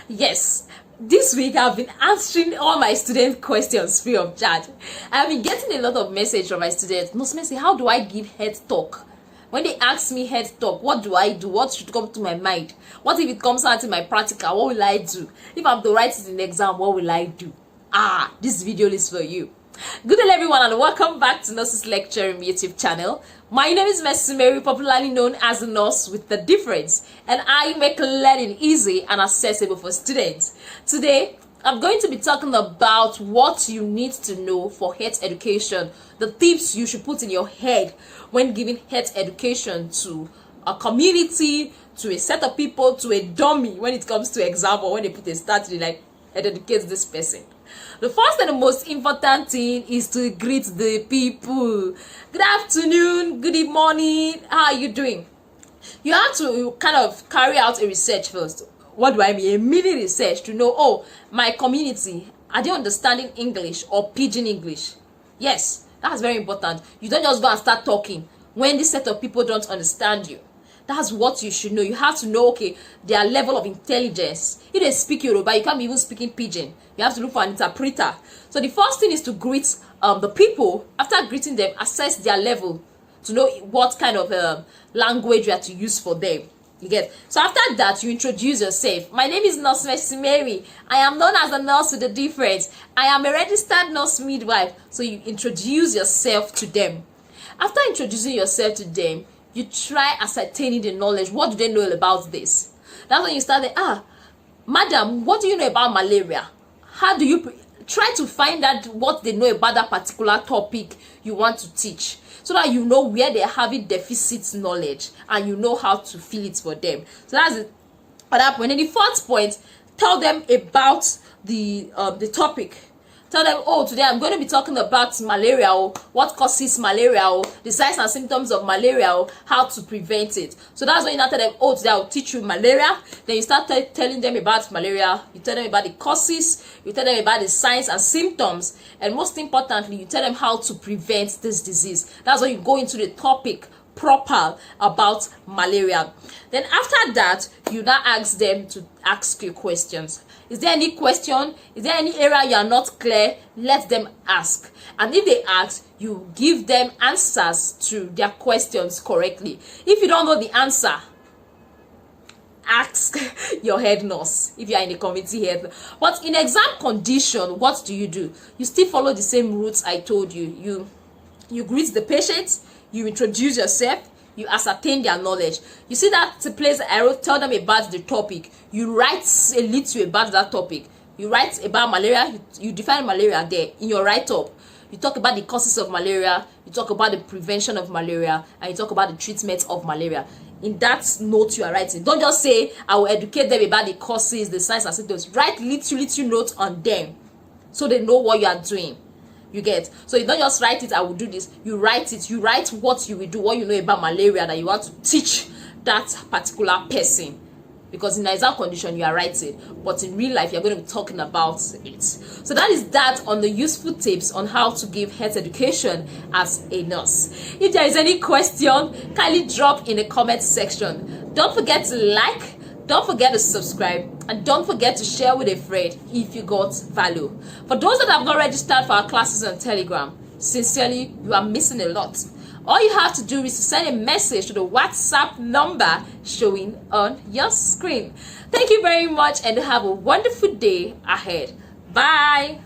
Yes, this week I've been answering all my student questions free of charge. I've been getting a lot of message from my students. Nurse Mercy, how do I give head talk? When they ask me head talk, what do I do? What should come to my mind? What if it comes out in my practical? What will I do? If I'm to write it in the exam, what will I do? This video is for you. Good day everyone, and welcome back to Nurses Lecturing YouTube channel. My name is Mercy Mary, popularly known as the Nurse with the Difference, and I make learning easy and accessible for students. Today, I'm going to be talking about what you need to know for health education, the tips you should put in your head when giving health education to a community, to a set of people, to a dummy when it comes to exam or when they put a start to like educate this person. The first and the most important thing is to greet the people. Good afternoon, good morning, how are you doing? You have to kind of carry out a research first. What do I mean? A mini research to know, my community, are they understanding English or pidgin English? Yes, that's very important. You don't just go and start talking when this set of people don't understand you. That's what you should know. You have to know, their level of intelligence. If they speak Yoruba, you can't be even speaking pidgin. You have to look for an interpreter. So the first thing is to greet the people. After greeting them, assess their level to know what kind of language you have to use for them. You get? So after that, you introduce yourself. My name is Nurse Mercy Mary. I am known as the Nurse with the Difference. I am a registered nurse midwife. So you introduce yourself to them. After introducing yourself to them, you try ascertaining the knowledge. What do they know about this? That's when you start madam, what do you know about malaria? How do you try to find out what they know about that particular topic you want to teach, so that you know where they're having deficit knowledge and you know how to fill it for them. So that's it. At that point, and the fourth point, tell them about the topic. Tell them, today I'm going to be talking about malaria, what causes malaria, the signs and symptoms of malaria, how to prevent it. So that's when you now tell them, today I'll teach you malaria. Then you start telling them about malaria. You tell them about the causes. You tell them about the signs and symptoms. And most importantly, you tell them how to prevent this disease. That's when you go into the topic proper about malaria. Then after that, you now ask them to ask you questions. Is there any question? Is there any area you are not clear? Let them ask. And if they ask, you give them answers to their questions correctly. If you don't know the answer, ask your head nurse if you are in the community head. But in exam condition, what do? You still follow the same routes I told you. You greet the patient, you introduce yourself, you ascertain their knowledge. You see that place I wrote, tell them about the topic. You write a little about that topic. You write about malaria, you define malaria there in your write-up. You talk about the causes of malaria, you talk about the prevention of malaria, and you talk about the treatment of malaria. In that note you are writing, don't just say, I will educate them about the causes, the signs and symptoms. Write little notes on them so they know what you are doing. You get? So you don't just write it, I will do this. You write it. You write what you will do, what you know about malaria that you want to teach that particular person. Because in an exam condition, you are writing. But in real life, you're going to be talking about it. So that is that on the useful tips on how to give health education as a nurse. If there is any question, kindly drop in the comment section. Don't forget to like. Don't forget to subscribe, and don't forget to share with a friend if you got value. For those that have not registered for our classes on Telegram, sincerely, you are missing a lot. All you have to do is to send a message to the WhatsApp number showing on your screen. Thank you very much, and have a wonderful day ahead. Bye.